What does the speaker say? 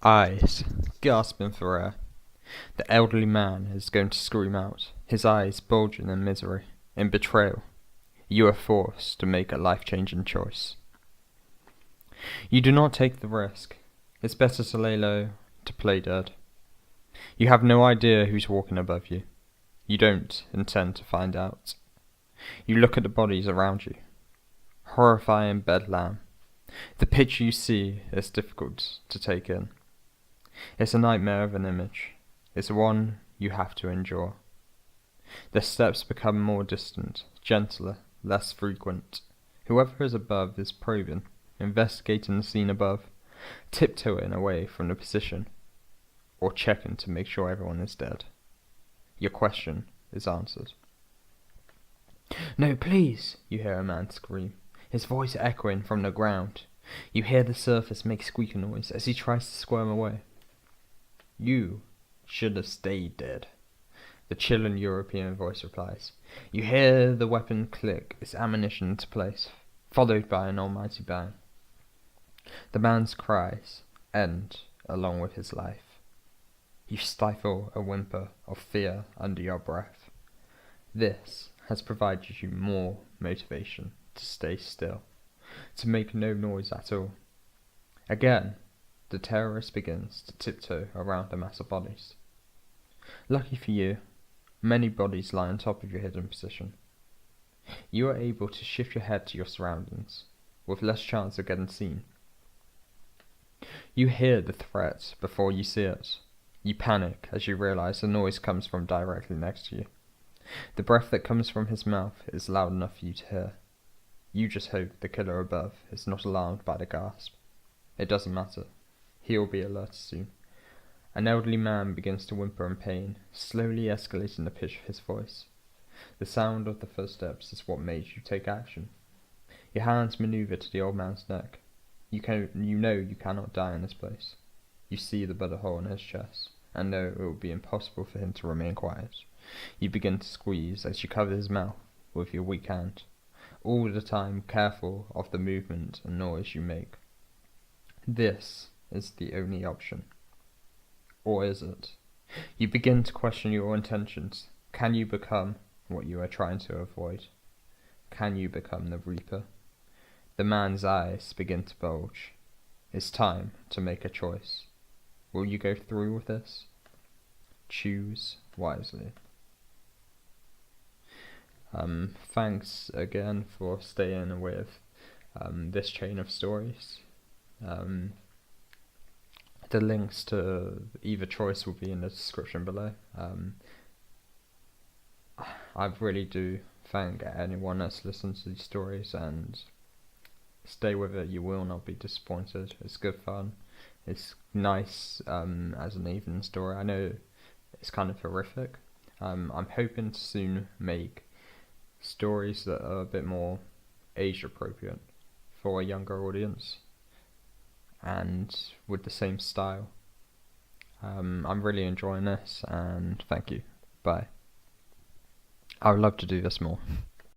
Eyes, gasping for air. The elderly man is going to scream out, his eyes bulging in misery, in betrayal. You are forced to make a life-changing choice. You do not take the risk. It's better to lay low, to play dead. You have no idea who's walking above you. You don't intend to find out. You look at the bodies around you. Horrifying bedlam. The picture you see is difficult to take in. It's a nightmare of an image. It's one you have to endure. The steps become more distant, gentler, less frequent. Whoever is above is probing, investigating the scene above, tiptoeing away from the position, or checking to make sure everyone is dead. Your question is answered. "No, please," you hear a man scream, his voice echoing from the ground. You hear the surface make squeaky noise as he tries to squirm away. "You should have stayed dead," the chilling European voice replies. You hear the weapon click its ammunition into place, followed by an almighty bang. The man's cries end along with his life. You stifle a whimper of fear under your breath. This has provided you more motivation to stay still, to make no noise at all. Again, the terrorist begins to tiptoe around the mass of bodies. Lucky for you, many bodies lie on top of your hidden position. You are able to shift your head to your surroundings, with less chance of getting seen. You hear the threat before you see it. You panic as you realize the noise comes from directly next to you. The breath that comes from his mouth is loud enough for you to hear. You just hope the killer above is not alarmed by the gasp. It doesn't matter. He will be alerted soon. An elderly man begins to whimper in pain, slowly escalating the pitch of his voice. The sound of the footsteps is what made you take action. Your hands maneuver to the old man's neck. You know you cannot die in this place. You see the bullet hole in his chest, and know it will be impossible for him to remain quiet. You begin to squeeze as you cover his mouth with your weak hand, all the time careful of the movement and noise you make. This is the only option. Or is it? You begin to question your intentions. Can you become what you are trying to avoid? Can you become the Reaper? The man's eyes begin to bulge. It's time to make a choice. Will you go through with this? Choose wisely. Thanks again for staying with this chain of stories. The links to either choice will be in the description below. I really do thank anyone that's listened to these stories, and stay with it. You will not be disappointed. It's good fun. It's nice as an evening story. I know it's kind of horrific. I'm hoping to soon make stories that are a bit more age appropriate for a younger audience, and with the same style. I'm really enjoying this, and thank you. Bye. I would love to do this more.